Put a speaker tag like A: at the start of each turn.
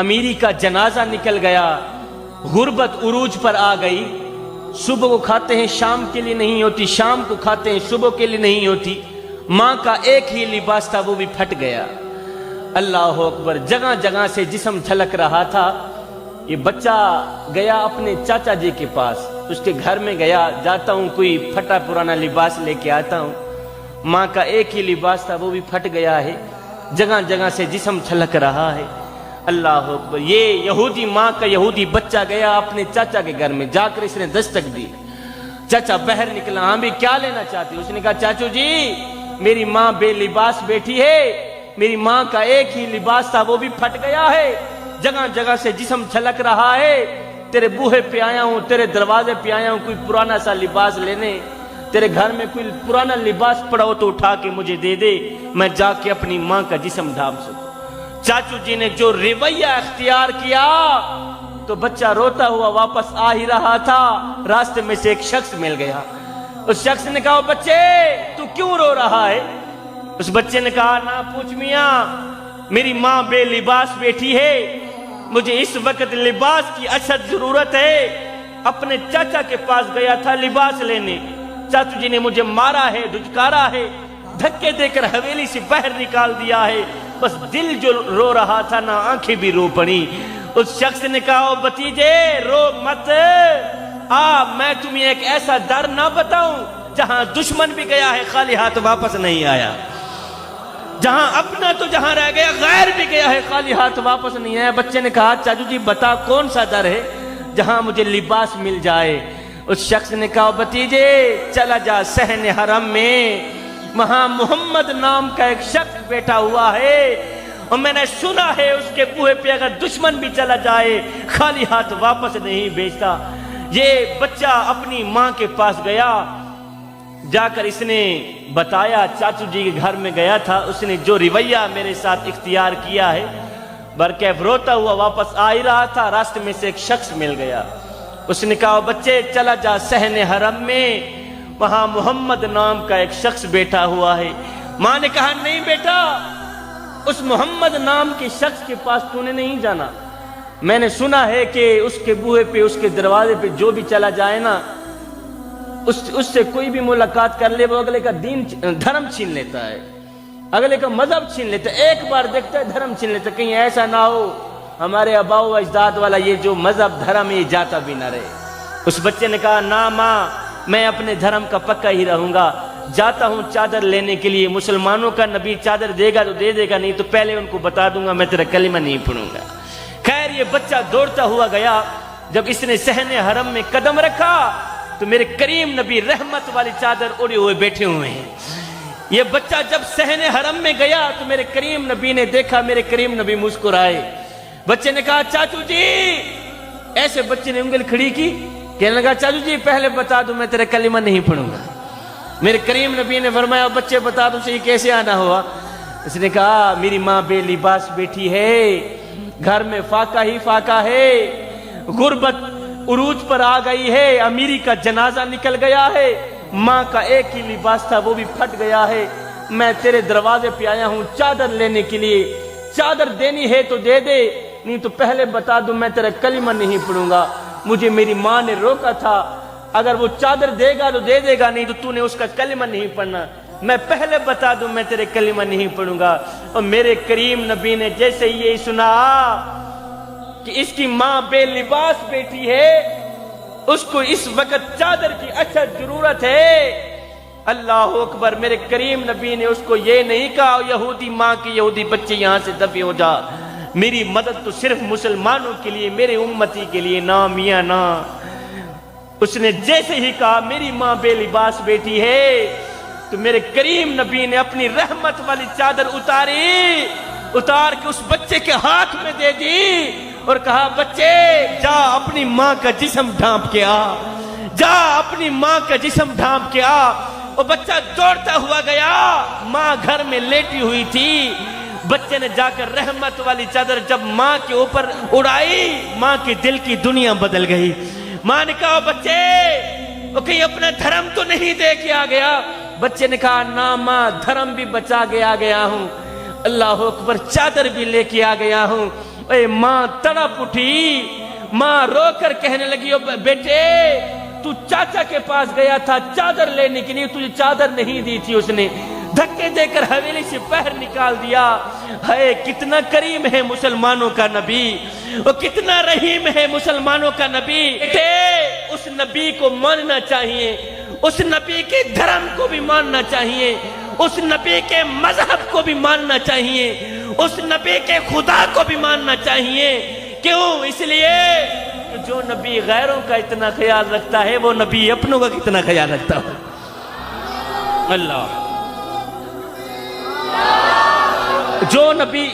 A: امیری کا جنازہ نکل گیا، غربت عروج پر آ گئی، صبح کو کھاتے ہیں شام کے لیے نہیں ہوتی، شام کو کھاتے ہیں صبح کے لیے نہیں ہوتی، ماں کا ایک ہی لباس تھا وہ بھی پھٹ گیا۔ اللہ اکبر، جگہ جگہ سے جسم جھلک رہا تھا۔ یہ بچہ گیا اپنے چاچا جی کے پاس، اس کے گھر میں گیا، جاتا ہوں کوئی پھٹا پرانا لباس لے کے آتا ہوں۔ ماں کا ایک ہی لباس تھا وہ بھی پھٹ گیا ہے، جگہ جگہ سے جسم جھلک رہا ہے۔ اللہ اکبر، یہ یہودی ماں کا یہودی بچہ گیا اپنے چاچا کے گھر میں، جا کر اس نے دستک دی۔ چاچا باہر نکلا، ہاں بھی کیا لینا چاہتی؟ اس نے کہا چاچو جی میری ماں بے لباس بیٹھی ہے، میری ماں کا ایک ہی لباس تھا وہ بھی پھٹ گیا ہے، جگہ جگہ سے جسم جھلک رہا ہے، تیرے بوہے پہ آیا ہوں، تیرے دروازے پہ آیا ہوں کوئی پرانا سا لباس لینے، تیرے گھر میں کوئی پرانا لباس پڑا ہو تو اٹھا کے مجھے دے دے، میں جا کے اپنی ماں کا جسم ڈھانپ سکوں۔ چاچو جی نے جو رویہ اختیار کیا تو بچہ روتا ہوا واپس آ ہی رہا تھا، راستے میں سے ایک شخص مل گیا۔ اس شخص نے کہا بچے تو کیوں رو رہا ہے؟ اس بچے نے کہا نہ پوچھ میاں، میری ماں بے لباس بیٹھی ہے، مجھے اس وقت لباس کی اشد ضرورت ہے، اپنے چاچا کے پاس گیا تھا لباس لینے، چاچو جی نے مجھے مارا ہے، دھچکارا ہے، دھکے دے کر حویلی سے باہر نکال دیا ہے، بس دل جو رو رہا تھا نہ آنکھیں بھی رو پڑی۔ اس شخص نے کہا بھتیجے رو مت، میں تمہیں ایک ایسا در نہ بتاؤں جہاں دشمن بھی گیا ہے خالی ہاتھ واپس نہیں آیا، جہاں اپنا تو جہاں رہ گیا غیر بھی گیا ہے خالی ہاتھ واپس نہیں آیا۔ بچے نے کہا چاچو جی بتا کون سا در ہے جہاں مجھے لباس مل جائے؟ اس شخص نے کہا بھتیجے چلا جا صحن حرم میں، وہاں محمد نام کا ایک شخص بیٹھا ہوا ہے، اور میں نے سنا ہے اس کے بوہے پہ اگر دشمن بھی چلا جائے خالی ہاتھ واپس نہیں بھیجتا۔ یہ بچہ اپنی ماں کے پاس گیا، جا کر اس نے بتایا چاچو جی کے گھر میں گیا تھا، اس نے جو رویہ میرے ساتھ اختیار کیا ہے، برکیف روتا ہوا واپس آ ہی رہا تھا، راستے میں سے ایک شخص مل گیا۔ اس نے کہا بچے چلا جا صحن حرم میں، وہاں محمد نام کا ایک شخص بیٹھا ہوا ہے۔ ماں نے کہا نہیں بیٹا، اس محمد نام کے شخص کے پاس تو نے نہیں جانا، میں نے سنا ہے کہ اس کے بوہے پہ اس کے دروازے پہ جو بھی چلا جائے نا اس سے کوئی بھی ملاقات کر لے وہ اگلے کا دھرم چھین لیتا ہے، اگلے کا مذہب چھین لیتا ہے، ایک بار دیکھتا ہے دھرم چھین لیتا ہے، کہیں ایسا نہ ہو ہمارے آباء و اجداد والا یہ جو مذہب دھرم یہ جاتا بھی نہ رہے۔ اس بچے نے کہا نہ ماں میں اپنے دھرم کا پکا ہی رہوں گا، جاتا ہوں چادر لینے کے لیے، مسلمانوں کا نبی چادر دے گا تو دے دے گا، نہیں تو پہلے ان کو بتا دوں گا میں تیرا کلمہ نہیں پڑھوں گا۔ خیر یہ بچہ دوڑتا ہوا گیا، جب اس نے صحن حرم میں قدم رکھا تو میرے کریم نبی رحمت والی چادر اڑے ہوئے بیٹھے ہوئے ہیں۔ یہ بچہ جب صحن حرم میں گیا تو میرے کریم نبی نے دیکھا، میرے کریم نبی مسکرائے۔ بچے نے کہا چاچو جی، ایسے بچے نے انگل کھڑی کی، کہنے لگا چاچو جی پہلے بتا دوں میں تیرا کلمہ نہیں پڑھوں گا۔ میرے کریم نبی نے فرمایا بچے بتا دوں صحیح کیسے آنا ہوا؟ اس نے کہا میری ماں بے لباس بیٹھی ہے، گھر میں فاقہ ہی فاقہ ہے، غربت عروج پر آ گئی ہے، امیری کا جنازہ نکل گیا ہے، ماں کا ایک ہی لباس تھا وہ بھی پھٹ گیا ہے، میں تیرے دروازے پہ آیا ہوں چادر لینے کے لیے، چادر دینی ہے تو دے دے، نہیں تو پہلے بتا دوں میں تیرا کلمہ نہیں پڑھوں گا۔ مجھے میری ماں نے روکا تھا، اگر وہ چادر دے گا تو دے دے گا، نہیں تو تو نے اس کا کلمہ نہیں پڑھنا، میں پہلے بتا دوں میں تیرے کلمہ نہیں پڑھوں گا۔ اور میرے کریم نبی نے جیسے یہ سنا کہ اس کی ماں بے لباس بیٹھی ہے، اس کو اس وقت چادر کی اشد ضرورت ہے، اللہ اکبر، میرے کریم نبی نے اس کو یہ نہیں کہا یہودی ماں کے یہودی بچے یہاں سے دفع ہو جا، میری مدد تو صرف مسلمانوں کے لیے، میرے امتی کے لیے، نہ میاں نہ۔ اس نے جیسے ہی کہا میری ماں بے لباس بیٹھی ہے تو میرے کریم نبی نے اپنی رحمت والی چادر اتار کے اس بچے کے ہاتھ میں دے دی اور کہا بچے جا اپنی ماں کا جسم ڈھانپ کے آ، جا اپنی ماں کا جسم ڈھانپ کے آ۔ اور بچہ دوڑتا ہوا گیا، ماں گھر میں لیٹی ہوئی تھی، بچے نے جا کر رحمت والی چادر جب ماں کے اوپر اڑائی، ماں کے دل کی دنیا بدل گئی۔ ماں نے کہا بچے وہ کہیں اپنا دھرم تو نہیں دے کے آ گیا؟ بچے نے کہا نہ ماں دھرم بھی بچا کے آ گیا ہوں، اللہ اکبر چادر بھی لے کے آ گیا ہوں، اے ماں تڑپ اٹھی، ماں رو کر کہنے لگی بیٹے تو چاچا کے پاس گیا تھا چادر لینے کے لیے، تجھے چادر نہیں دی تھی، اس نے دھکے دے کر حویلی سے پیر نکال دیا۔ ہے کتنا کریم ہے مسلمانوں کا نبی، وہ کتنا رحیم ہے مسلمانوں کا نبی۔ بیٹے اس نبی کو ماننا چاہیے، اس نبی کے دھرم کو بھی ماننا چاہیے، اس نبی کے مذہب کو بھی ماننا چاہیے، اس نبی کے خدا کو بھی ماننا چاہیے۔ کیوں؟ اس لیے کہ جو نبی غیروں کا اتنا خیال رکھتا ہے وہ نبی اپنوں کا کتنا خیال رکھتا ہے۔ اللہ جو نبی